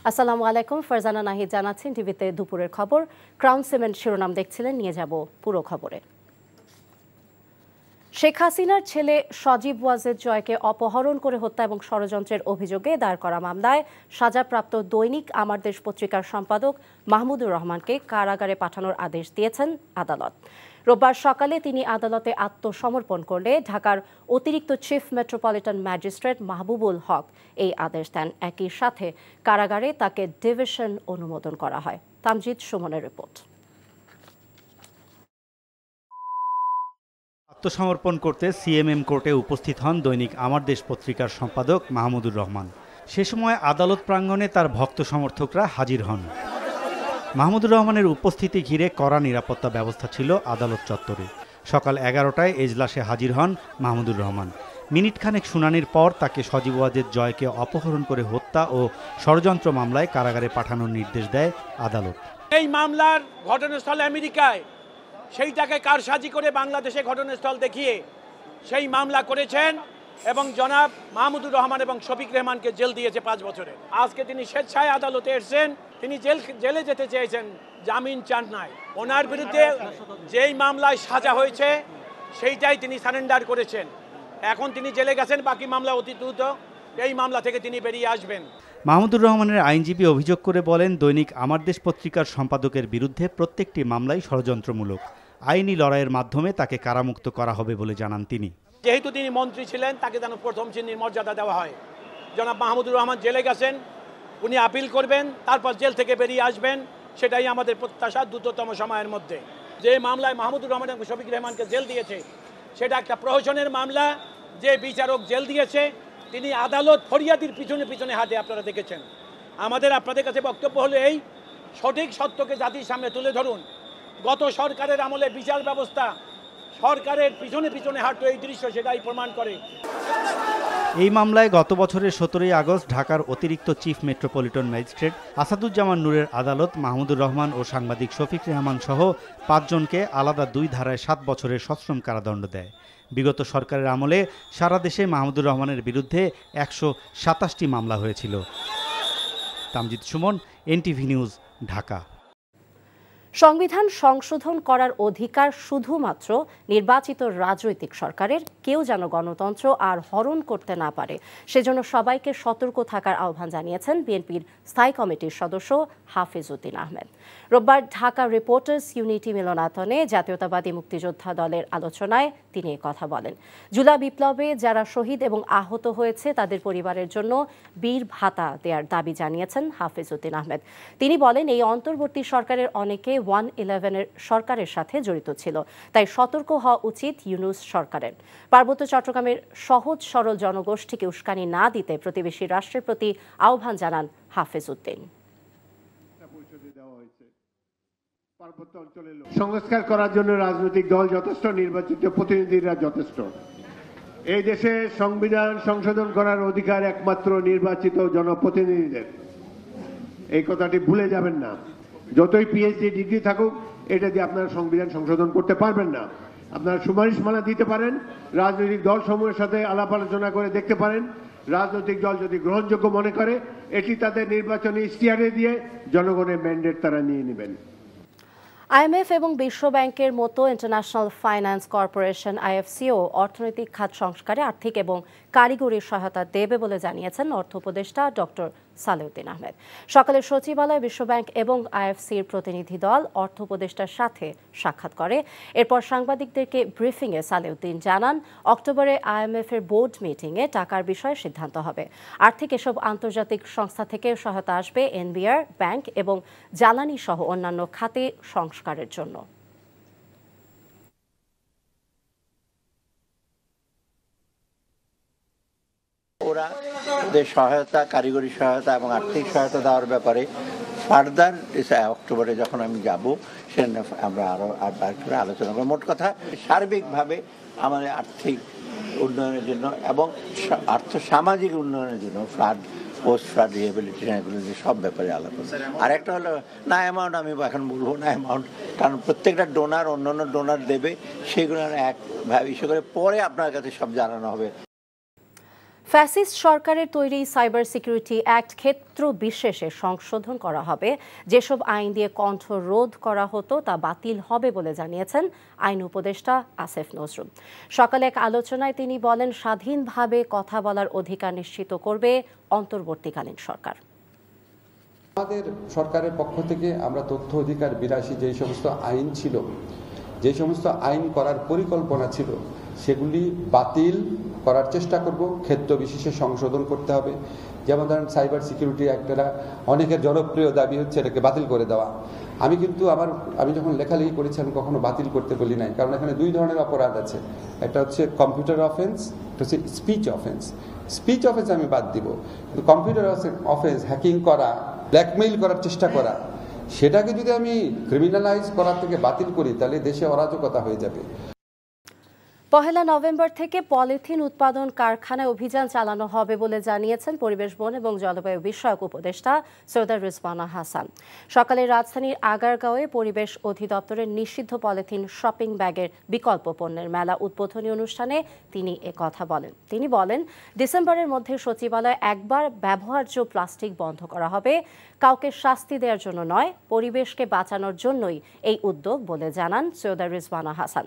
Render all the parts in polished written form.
আসসালামু আলাইকুম, ফারজানা নাহিদ জানাচ্ছেন টিভিতে দুপুরের খবর। ক্রাউন সিমেন্ট শিরোনাম দেখছিলেন, নিয়ে যাব পুরো খবরে। শেখ হাসিনার ছেলে সজীব ওয়াজেদ জয়কে অপহরণ করে হত্যা এবং ষড়যন্ত্রের অভিযোগে দায়ের করা মামলায় সাজাপ্রাপ্ত দৈনিক আমার দেশ পত্রিকার সম্পাদক মাহমুদুর রহমানকে কারাগারে পাঠানোর আদেশ দিয়েছেন আদালত। রোববার সকালে তিনি আদালতে আত্মসমর্পণ করলে ঢাকার অতিরিক্ত চিফ মেট্রোপলিটন ম্যাজিস্ট্রেট মাহবুবুল হক এই আদেশ দেন। একই সাথে কারাগারে তাকে ডিভিশন অনুমোদন করা হয়। তামজিদ সুমনের রিপোর্ট। আত্মসমর্পণ করতে সিএমএম কোর্টে উপস্থিত হন দৈনিক আমার দেশ পত্রিকার সম্পাদক মাহমুদুর রহমান। সে সময় আদালত প্রাঙ্গণে তার ভক্ত সমর্থকরা হাজির হন। মাহমুদুর রহমানের উপস্থিতি ঘিরে কড়া নিরাপত্তা ব্যবস্থা ছিল আদালত চত্বরে। সকাল 11টায় এজলাসে হাজির হন মাহমুদুর রহমান। মিনিট খানেক শুনানির পর তাকে সজীব ওয়াজেদ জয়কে অপহরণ করে হত্যা ও ষড়যন্ত্র মামলায় কারাগারে পাঠানোর নির্দেশ দেয় আদালত। এই মামলার ঘটনাস্থল আমেরিকায়, সেইটাকে কারসাজি করে বাংলাদেশে ঘটনাস্থল দেখিয়ে সেই মামলা করেছেন এবং জনাব মাহমুদুর রহমান এবং শফিক রেহমানকে জেল দিয়েছে 5 বছরে। আজকে তিনি স্বেচ্ছায় আদালতে এসেছেন, তিনি জেলে যেতে চেয়েছেন, জামিন চান নাই। ওনার বিরুদ্ধে যেই মামলায় সাজা হয়েছে সেইটাই তিনি সারেন্ডার করেছেন। এখন তিনি জেলে গেছেন, বাকি মামলা অতি দ্রুত এই মামলা থেকে তিনি বেরিয়ে আসবেন। মাহমুদুর রহমানের আইনজীবী অভিযোগ করে বলেন, দৈনিক আমার দেশ পত্রিকার সম্পাদকের বিরুদ্ধে প্রত্যেকটি মামলাই ষড়যন্ত্রমূলক। আইনি লড়াইয়ের মাধ্যমে তাকে কারামুক্ত করা হবে বলে জানান তিনি। যেহেতু তিনি মন্ত্রী ছিলেন, তাকে যেন প্রথম শ্রেণীর মর্যাদা দেওয়া হয়। জনাব মাহমুদুর রহমান জেলে গেছেন, উনি আপিল করবেন, তারপর জেল থেকে বেরিয়ে আসবেন, সেটাই আমাদের প্রত্যাশা দ্রুততম সময়ের মধ্যে। যে মামলায় মাহমুদুর রহমান এবং শফিক রেহমানকে জেল দিয়েছে সেটা একটা প্রহসনের মামলা। যে বিচারক জেল দিয়েছে তিনি আদালত ফরিয়াদির পিছনে পিছনে হাঁটে, আপনারা দেখেছেন। আমাদের আপনাদের কাছে বক্তব্য হলো এই, সঠিক সত্যকে জাতির সামনে তুলে ধরুন। গত সরকারের আমলে বিচার ব্যবস্থা সরকারের পিছনে পিছনে হাঁটতো, এই দৃশ্য সেটাই প্রমাণ করে। এই মামলায় গত বছরের 17ই আগস্ট ঢাকার অতিরিক্ত চিফ মেট্রোপলিটন ম্যাজিস্ট্রেট আসাদুজ্জামান নূরের আদালত মাহমুদুর রহমান ও সাংবাদিক শফিক রেহমান সহ 5 জনকে আলাদা 2 ধারায় 7 বছরের সশ্রম কারাদণ্ড দেয়। বিগত সরকারের আমলে সারা দেশে মাহমুদুর রহমানের বিরুদ্ধে 127টি মামলা হয়েছিল। Tamjid Suman, NTV news, Dhaka. সংবিধান সংশোধন করার অধিকার শুধুমাত্র নির্বাচিত রাজনৈতিক সরকারের, কেউ যেন গণতন্ত্র আর হরণ করতে না পারে সেজন্য সবাইকে সতর্ক থাকার আহ্বান জানিয়েছেন বিএনপির স্থায়ী কমিটির সদস্য হাফিজ উদ্দিন আহমেদ। রোববার ঢাকা রিপোর্টার্স ইউনিটি মিলনায়তনে জাতীয়তাবাদী মুক্তিযোদ্ধা দলের আলোচনায় তিনি কথা বলেন। জুলাই বিপ্লবে যারা শহীদ এবং আহত হয়েছে তাদের পরিবারের জন্য বীর ভাতা দেওয়ার দাবি জানিয়েছেন হাফিজ উদ্দিন আহমেদ। তিনি বলেন, এই অন্তর্বর্তী সরকারের অনেকে 111-এর সরকারের সাথে জড়িত ছিল, তাই সতর্ক হওয়া উচিত ইউনূস সরকারের। পার্বত্য চট্টগ্রামের সহজ সরল জনগোষ্ঠীকে উস্কানি না দিতে প্রতিবেশী রাষ্ট্রের প্রতি আহ্বান জানান হাফিজ উদ্দিন। সংস্কার করার জন্য রাজনৈতিক দল যথেষ্ট, নির্বাচিত প্রতিনিধিরা যথেষ্ট। এই দেশে সংবিধান সংশোধন করার অধিকার একমাত্র নির্বাচিত জনপ্রতিনিধিদের। এই কথাটি ভুলে যাবেন না। যতই পিএইচডি ডিগ্রি থাকুক, এটা দিয়ে আপনারা সংবিধান সংশোধন করতে পারবেন না। আপনারা সুপারিশমালা দিতে পারেন, রাজনৈতিক দল সমূহের সাথে আলাপ আলোচনা করে দেখতে পারেন। রাজনৈতিক দল যদি গ্রহণযোগ্য মনে করে, এটি তাদের নির্বাচনী ইশতেহারে দিয়ে জনগণের ম্যান্ডেট তারা নিয়ে নেবেন। আইএমএফ এবং বিশ্ব ব্যাংকের মতো ইন্টারন্যাশনাল ফাইন্যান্স কর্পোরেশন আইএফসিও অর্থনৈতিক খাত সংস্কারে আর্থিক এবং কারিগরি সহায়তা দেবে বলে জানিয়েছেন অর্থ উপদেষ্টা ডক্টর সালেউদ্দিন আহমেদ। সকালে সচিবালয়ে বিশ্বব্যাংক এবং আইএফসির প্রতিনিধি দল অর্থ উপদেষ্টার সাথে সাক্ষাৎ করে। এরপর সাংবাদিকদেরকে ব্রিফিংয়ে সালেউদ্দিন জানান, অক্টোবরে আইএমএফের বোর্ড মিটিংয়ে টাকার বিষয়ে সিদ্ধান্ত হবে। আর্থিক এসব আন্তর্জাতিক সংস্থা থেকে সহায়তা আসবে এনবিআর, ব্যাংক এবং জ্বালানি সহ অন্যান্য খাতে সংস্কারের জন্য। ওরা ওদের সহায়তা, কারিগরি সহায়তা এবং আর্থিক সহায়তা দেওয়ার ব্যাপারে ফার্দার অক্টোবরে যখন আমি যাব, সেখানে আমরা আরও আলোচনা করব। মোট কথা, সার্বিকভাবে আমাদের আর্থিক উন্নয়নের জন্য এবং সামাজিক উন্নয়নের জন্য ফ্লাড, পোস্ট ফ্লাড রিহ্যাবিলিটেশন, এগুলো সব ব্যাপারে আলাদা। আর একটা হলো না অ্যামাউন্ট, আমি এখন বলবো না অ্যামাউন্ট, কারণ প্রত্যেকটা ডোনার অন্যান্য ডোনার দেবে, সেগুলো একভাবে ইস্যু করে পরে আপনার কাছে সব জানানো হবে। ফ্যাসিস্ট সরকারের তৈরি সাইবার সিকিউরিটি অ্যাক্ট ক্ষেত্র বিশেষে সংশোধন করা হবে। যেসব আইন দিয়ে কণ্ঠ রোধ করা হতো তা বাতিল হবে বলে জানিয়েছেন আইন উপদেষ্টা আসিফ নজরুল। সকালে এক আলোচনায় তিনি বলেন, স্বাধীনভাবে কথা বলার অধিকার নিশ্চিত করবে অন্তর্বর্তীকালীন সরকার। আমাদের সরকারের পক্ষ থেকে আমরা তথ্য অধিকার ৮২ যেই সমস্ত আইন ছিল, যে সমস্ত আইন করার পরিকল্পনা ছিল, সেগুলি বাতিল করার চেষ্টা করব। ক্ষেত্র বিশেষে সংশোধন করতে হবে। যেমন ধরেন সাইবার সিকিউরিটি অ্যাক্টরা অনেকের জনপ্রিয় দাবি হচ্ছে এটাকে বাতিল করে দেওয়া। আমি যখন লেখালেখি করেছি আমি কখনো বাতিল করতে বলি নাই, কারণ এখানে দুই ধরনের অপরাধ আছে। একটা হচ্ছে কম্পিউটার অফেন্স, একটা হচ্ছে স্পিচ অফেন্স। স্পিচ অফেন্স আমি বাদ দিব, কিন্তু কম্পিউটার অফেন্স, হ্যাকিং করা, ব্ল্যাকমেইল করার চেষ্টা করা, সেটাকে যদি আমি ক্রিমিনালাইজ করার থেকে বাতিল করি তাহলে দেশে অরাজকতা হয়ে যাবে। ১ নভেম্বর থেকে পলিথিন উৎপাদন কারখানায় অভিযান চালানো হবে বলে জানিয়েছেন পরিবেশ, বন এবং জলবায়ু বিষয়ক উপদেষ্টা সৈয়দা রিজওয়ানা হাসান। সকালে রাজধানীর আগারগাঁওয়ে পরিবেশ অধিদপ্তরের নিষিদ্ধ পলিথিন শপিং ব্যাগের বিকল্প পণ্যের মেলা উদ্বোধনী অনুষ্ঠানে তিনি কথা বলেন। তিনি বলেন, ডিসেম্বরের মধ্যে সচিবালয়ে একবার ব্যবহার্য প্লাস্টিক বন্ধ করা হবে। কাউকে শাস্তি দেওয়ার জন্য নয়, পরিবেশকে বাঁচানোর জন্যই এই উদ্যোগ বলে জানান সৈয়দা রিজওয়ানা হাসান।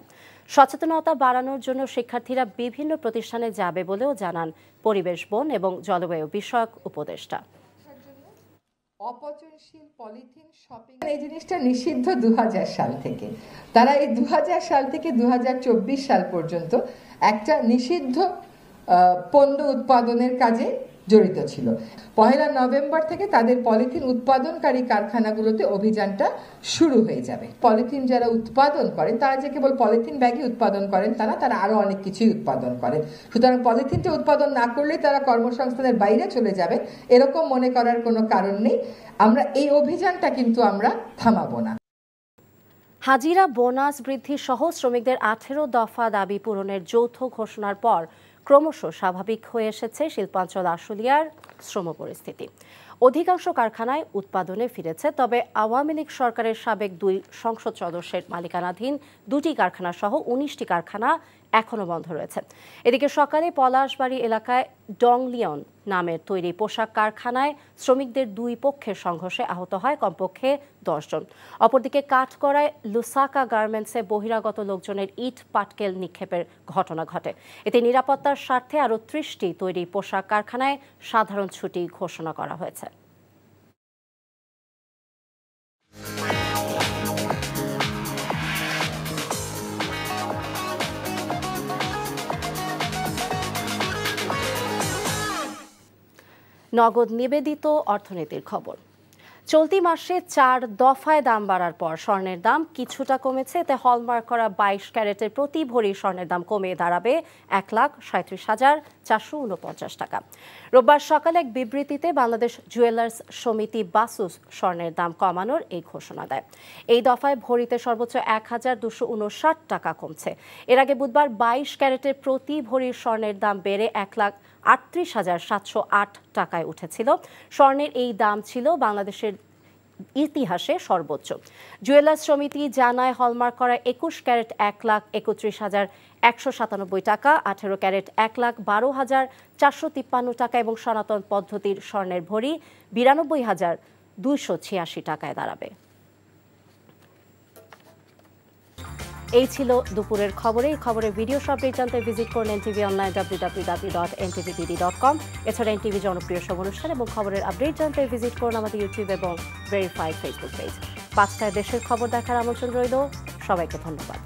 সচেতনতা বাড়ানোর জন্য শিক্ষার্থীরা বিভিন্ন প্রতিষ্ঠানে যাবে বলেও জানান পরিবেশ, বন এবং জলবায়ু বিষয়ক উপদেষ্টা। অপচনশীল পলিথিন শপিং এই জিনিসটা নিষিদ্ধ ২০০০ সাল থেকে। তারা এই ২০০০ সাল থেকে ২০২৪ সাল পর্যন্ত একটা নিষিদ্ধ পণ্য উৎপাদনের কাজে জড়িত ছিল। ১ নভেম্বর থেকে তাদের পলিথিন উৎপাদনকারী কারখানাগুলোতে অভিযানটা শুরু হয়ে যাবে। পলিথিন যারা উৎপাদন করেন তারা যে কেবল পলিথিন ব্যাগই উৎপাদন করেন তা না, তারা আরো অনেক কিছুই উৎপাদন করেন। সুতরাং পলিথিনটা উৎপাদন না করলেই তারা কর্মসংস্থানের বাইরে চলে যাবে, এরকম মনে করার কোনো কারণ নেই। আমরা এই অভিযানটা কিন্তু আমরা থামাবো না। হাজিরা বোনাস বৃদ্ধি সহ শ্রমিকদের ১৮ দফা দাবি পূরণের যৌথ ঘোষণার পর ক্রমশ স্বাভাবিক হয়ে এসেছে শিল্পাঞ্চল আশুলিয়ার শ্রম পরিস্থিতি। অধিকাংশ কারখানায় উৎপাদনে ফিরেছে, তবে আওয়ামী লীগ সরকারের সাবেক ২ সংসদ সদস্যের মালিকানাধীন ২টি কারখানা সহ ১৯টি কারখানা এখনও বন্ধ রয়েছে। এদিকে সকালে পলাশবাড়ি এলাকায় ডংলিয়ন নামের তৈরি পোশাক কারখানায় শ্রমিকদের ২ পক্ষের সংঘর্ষে আহত হয় কমপক্ষে ১০ জন। অপরদিকে কাঠগড়ায় লুসাকা গার্মেন্টসে বহিরাগত লোকজনের ইট পাটকেল নিক্ষেপের ঘটনা ঘটে। এতে নিরাপত্তার স্বার্থে আরও ৩০টি তৈরি পোশাক কারখানায় সাধারণ ছুটি ঘোষণা করা হয়েছে। নগদ নিবেদিত অর্থনীতির খবর। চলতি মাসে ৪ দফায় দাম বাড়ার পর স্বর্ণের দাম কিছুটা কমেছে। এতে হলমার্ক করা ২২ ক্যারেটের প্রতি ভরি স্বর্ণের দাম কমে দাঁড়াবে ১,৩৭,৪৪৯ টাকা। রোববার সকালে এক বিবৃতিতে বাংলাদেশ জুয়েলার্স সমিতি বাসুস স্বর্ণের দাম কমানোর এই ঘোষণা দেয়। এই দফায় ভরিতে সর্বোচ্চ ১,২৫৯ টাকা কমছে। এর আগে বুধবার ২২ ক্যারেটের প্রতি ভরির স্বর্ণের দাম বেড়ে ১,৩৮,৭০৮ টাকায় উঠেছিল। স্বর্ণের এই দাম ছিল বাংলাদেশের ইতিহাসে সর্বোচ্চ। জুয়েলার্স সমিতি জানায়, হলমার্ক করা ২১ ক্যারেট ১,৩১,১৯৭ টাকা, ১৮ ক্যারেট ১,১২,৪৫৩ টাকা এবং সনাতন পদ্ধতির স্বর্ণের ভরি ৯২,২৮৬ টাকায় দাঁড়াবে। এই ছিল দুপুরের খবরে। এই খবরের ভিডিও সব জানতে ভিজিট করুন এনটিভি অনলাইন www.ntvbd.com। এছাড়া এনটিভি জনপ্রিয় সব অনুষ্ঠান এবং খবরের আপডেট জানতে ভিজিট করুন আমাদের ইউটিউব এবং ভেরিফাইড ফেসবুক পেজ। ৫টায় দেশের খবর দেখার আমন্ত্রণ রইল। সবাইকে ধন্যবাদ।